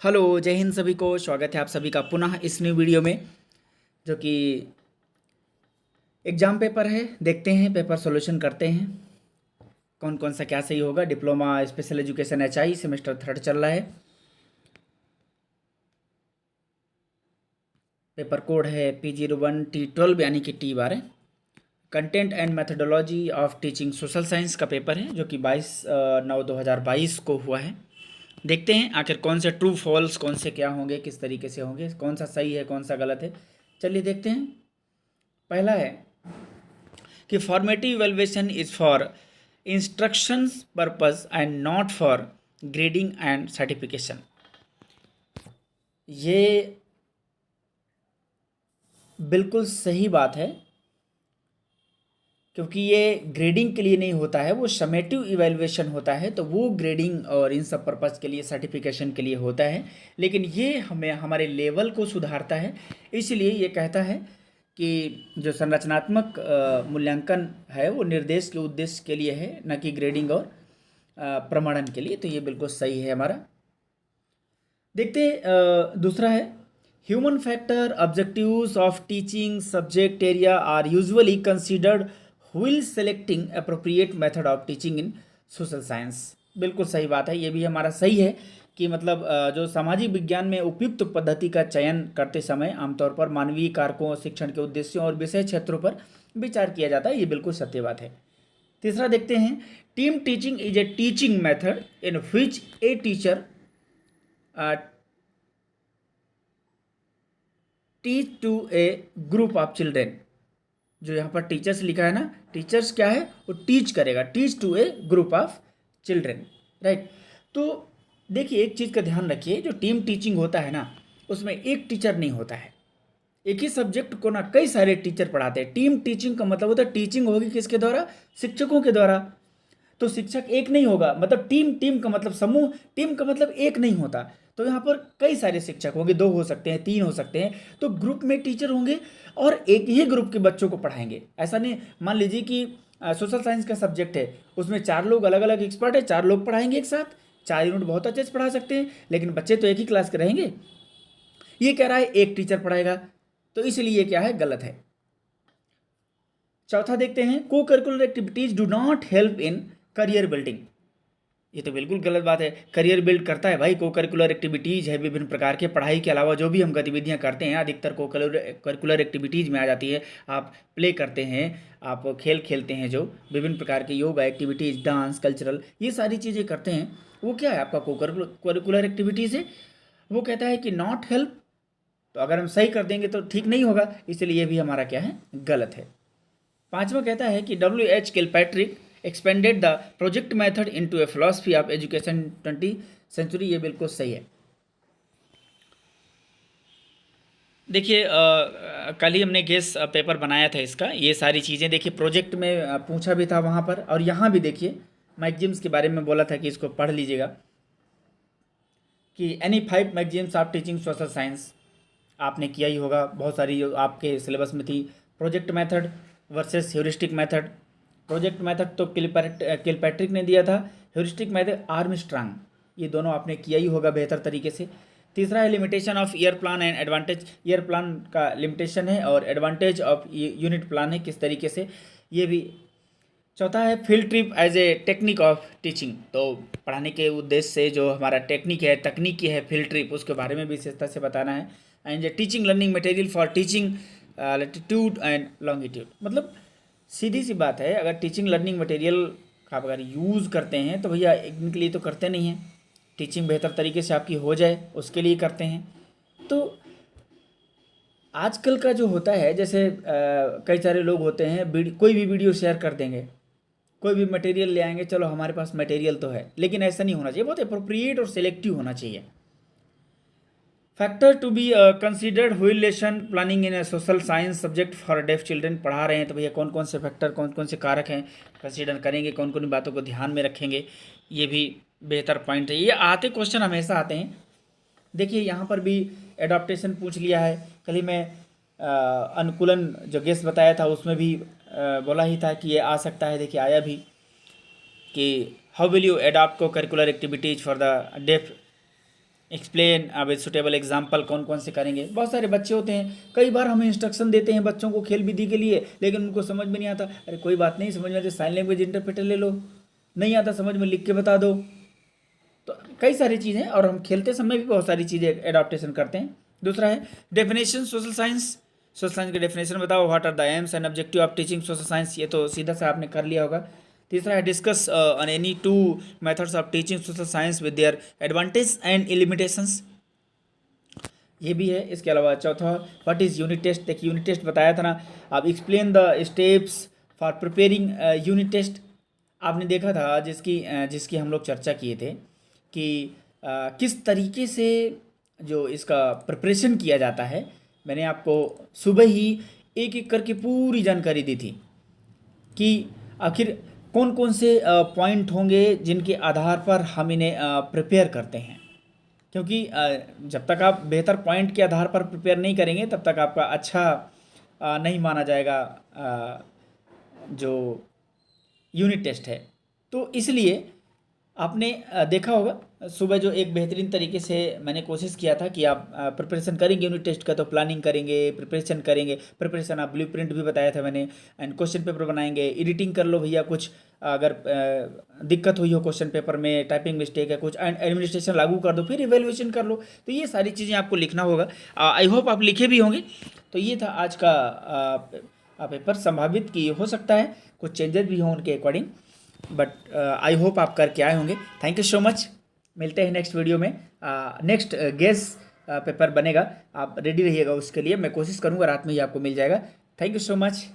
Hello, जय हिंद सभी को। स्वागत है आप सभी का पुनः इस न्यू वीडियो में, जो कि एग्ज़ाम पेपर है। देखते हैं, पेपर सॉल्यूशन करते हैं, कौन कौन सा क्या सही होगा। Diploma special education HI semester 3 चल रहा है। पेपर कोड है P01T12 यानी कि T12। Content and methodology of teaching social science का पेपर है, जो कि 22/9/2022 को हुआ है। देखते हैं आखिर कौन से ट्रू फॉल्स, कौन से क्या होंगे, किस तरीके से होंगे, कौन सा सही है, कौन सा गलत है। चलिए देखते हैं। पहला है कि formative evaluation is for instructions purpose and not for grading and certification. ये बिल्कुल सही बात है, क्योंकि ये ग्रेडिंग के लिए नहीं होता है, वो समेटिव इवैल्यूएशन होता है। तो वो ग्रेडिंग और इन सब पर्पस के लिए, सर्टिफिकेशन के लिए होता है। लेकिन ये हमें हमारे लेवल को सुधारता है, इसलिए ये कहता है कि जो संरचनात्मक मूल्यांकन है वो निर्देश के उद्देश्य के लिए है, न कि ग्रेडिंग और प्रमाणन के लिए। तो ये बिल्कुल सही है हमारा। देखते दूसरा है human factor objectives of teaching subject area are usually considered while selecting appropriate method of teaching in social science. बिल्कुल सही बात है, ये भी हमारा सही है कि मतलब जो सामाजिक विज्ञान में उपयुक्त पद्धति का चयन करते समय आमतौर पर मानवीय कारकों, शिक्षण के उद्देश्यों और विषय क्षेत्रों पर विचार किया जाता है। ये बिल्कुल सत्य बात है। तीसरा देखते हैं, team teaching is a teaching method in which a teacher teach to a group of children. जो यहाँ पर टीचर्स लिखा है ना, टीचर्स क्या है, वो टीच करेगा, teach to a group of children, right. तो देखिए, एक चीज़ का ध्यान रखिए, जो टीम टीचिंग होता है ना, उसमें एक टीचर नहीं होता है। एक ही सब्जेक्ट को ना कई सारे टीचर पढ़ाते हैं। टीम टीचिंग का मतलब होता है टीचिंग होगी किसके द्वारा, शिक्षकों के द्वारा। तो शिक्षक एक नहीं होगा, मतलब टीम, टीम का मतलब समूह, टीम का मतलब एक नहीं होता। तो यहाँ पर कई सारे शिक्षक होंगे, 2 हो सकते हैं, 3 हो सकते हैं। तो ग्रुप में टीचर होंगे और एक ही ग्रुप के बच्चों को पढ़ाएंगे। ऐसा नहीं, मान लीजिए कि सोशल साइंस का सब्जेक्ट है, उसमें 4 लोग अलग अलग एक्सपर्ट है, 4 लोग पढ़ाएंगे एक साथ। 4 यूनिट बहुत अच्छे से पढ़ा सकते हैं, लेकिन बच्चे तो एक ही क्लास के रहेंगे। ये कह रहा है एक टीचर पढ़ाएगा, तो इसलिए क्या है, गलत है। चौथा देखते हैं, को curricular activities do not help in career building. ये तो बिल्कुल गलत बात है। करियर बिल्ड करता है भाई, को करिकुलर एक्टिविटीज़ है, विभिन्न प्रकार के पढ़ाई के अलावा जो भी हम गतिविधियां करते हैं, अधिकतर को करिकुलर एक्टिविटीज़ में आ जाती है। आप प्ले करते हैं, आप खेल खेलते हैं, जो विभिन्न प्रकार के योगा एक्टिविटीज़, डांस, कल्चरल, ये सारी चीज़ें करते हैं, वो क्या है, आपका को करिकुलर एक्टिविटीज़ है। वो कहता है कि नॉट हेल्प। तो अगर हम सही कर देंगे तो ठीक नहीं होगा, इसलिए ये भी हमारा क्या है, गलत है। पांचवा कहता है कि W.H. Kilpatrick expanded the project method into a philosophy of education 20th century. ये बिल्कुल सही है। देखिए, कल ही हमने गेस पेपर बनाया था इसका। ये सारी चीज़ें देखिए, प्रोजेक्ट में पूछा भी था वहाँ पर, और यहाँ भी देखिए मैगजीम्स के बारे में बोला था कि इसको पढ़ लीजिएगा, कि any 5 maxims of teaching social science आपने किया ही होगा, बहुत सारी जो आपके सिलेबस में थी। Project method versus heuristic method. Project method तो किलपैट्रिक ने दिया था, ह्यूरिस्टिक मेथड आर्मस्ट्रांग। ये दोनों आपने किया ही होगा बेहतर तरीके से। तीसरा है limitation of year plan and advantage. Year plan का लिमिटेशन है और एडवांटेज ऑफ यूनिट प्लान है, किस तरीके से, ये भी। चौथा है field trip as a technique of teaching. तो पढ़ाने के उद्देश्य से जो हमारा टेक्निक है, तकनीकी है, फील्ड ट्रिप, उसके बारे में विशेषता से बताना है। And teaching learning material for teaching latitude and longitude. मतलब सीधी सी बात है, अगर टीचिंग लर्निंग मटेरियल का आप अगर यूज़ करते हैं तो भैया इनके लिए तो करते नहीं हैं। टीचिंग बेहतर तरीके से आपकी हो जाए उसके लिए करते हैं। तो आजकल का जो होता है, जैसे कई सारे लोग होते हैं, कोई भी वीडियो शेयर कर देंगे, कोई भी मटेरियल ले आएंगे, चलो हमारे पास मटेरियल तो है, लेकिन ऐसा नहीं होना चाहिए। बहुत अप्रोप्रिएट और सिलेक्टिव होना चाहिए। Factor to be considered while lesson planning in a social science subject for deaf children. पढ़ा रहे हैं तो भैया कौन कौन से फैक्टर, कौन कौन से कारक हैं, कंसिडर करेंगे, कौन कौन बातों को ध्यान में रखेंगे, ये भी बेहतर पॉइंट है। ये आते क्वेश्चन हमेशा आते हैं। देखिए यहाँ पर भी एडॉप्टेशन पूछ लिया है। कल ही मैं अनुकूलन जो गेस बताया था उसमें भी बोला ही था कि ये आ सकता है। देखिए आया भी कि how will you adopt co-curricular activities for the deaf explain with suitable example कौन कौन से करेंगे। बहुत सारे बच्चे होते हैं, कई बार हम इंस्ट्रक्शन देते हैं बच्चों को खेल विधि के लिए, लेकिन उनको समझ में नहीं आता। अरे कोई बात नहीं, समझ में आते साइन लैंग्वेज इंटरप्रेटर ले लो, नहीं आता समझ में लिख के बता दो। तो कई सारी चीज़ें, और हम खेलते समय भी बहुत सारी चीज़ें एडाप्टेशन करते हैं। दूसरा है definition social science. Social science की डेफिनेशन बताओ, what are the aims and objective of teaching social science, ये तो सीधा सा आपने कर लिया होगा। तीसरा है discuss on any two methods of teaching social science with their advantage and limitations, ये भी है। इसके अलावा चौथा व्हाट इज़ यूनिट टेस्ट। देखिए यूनिट टेस्ट बताया था ना, आप explain the steps for preparing unit test. आपने देखा था जिसकी हम लोग चर्चा किए थे कि किस तरीके से जो इसका प्रिपरेशन किया जाता है। मैंने आपको सुबह ही एक एक करके पूरी जानकारी दी थी कि आखिर कौन कौन से पॉइंट होंगे जिनके आधार पर हम इन्हें प्रिपेयर करते हैं। क्योंकि जब तक आप बेहतर पॉइंट के आधार पर प्रिपेयर नहीं करेंगे तब तक आपका अच्छा नहीं माना जाएगा जो यूनिट टेस्ट है। तो इसलिए आपने देखा होगा सुबह जो एक बेहतरीन तरीके से मैंने कोशिश किया था कि आप प्रिपरेशन करेंगे यूनिट टेस्ट का, तो प्लानिंग करेंगे, प्रिपरेशन आप ब्लूप्रिंट भी बताया था मैंने, एंड क्वेश्चन पेपर बनाएंगे, एडिटिंग कर लो भैया, कुछ अगर दिक्कत हुई हो क्वेश्चन पेपर में, टाइपिंग मिस्टेक है कुछ, एंड एडमिनिस्ट्रेशन लागू कर दो, फिर इवेल्युएशन कर लो। तो ये सारी चीज़ें आपको लिखना होगा। आई होप आप लिखे भी होंगे। तो ये था आज का पेपर। संभावित कि हो सकता है कुछ चेंजेस भी हों उनके अकॉर्डिंग, बट आई होप आप करके आए होंगे। Thank you so much. मिलते हैं नेक्स्ट वीडियो में। नेक्स्ट गेस पेपर बनेगा, आप रेडी रहिएगा उसके लिए। मैं कोशिश करूँगा रात में ही आपको मिल जाएगा। Thank you so much.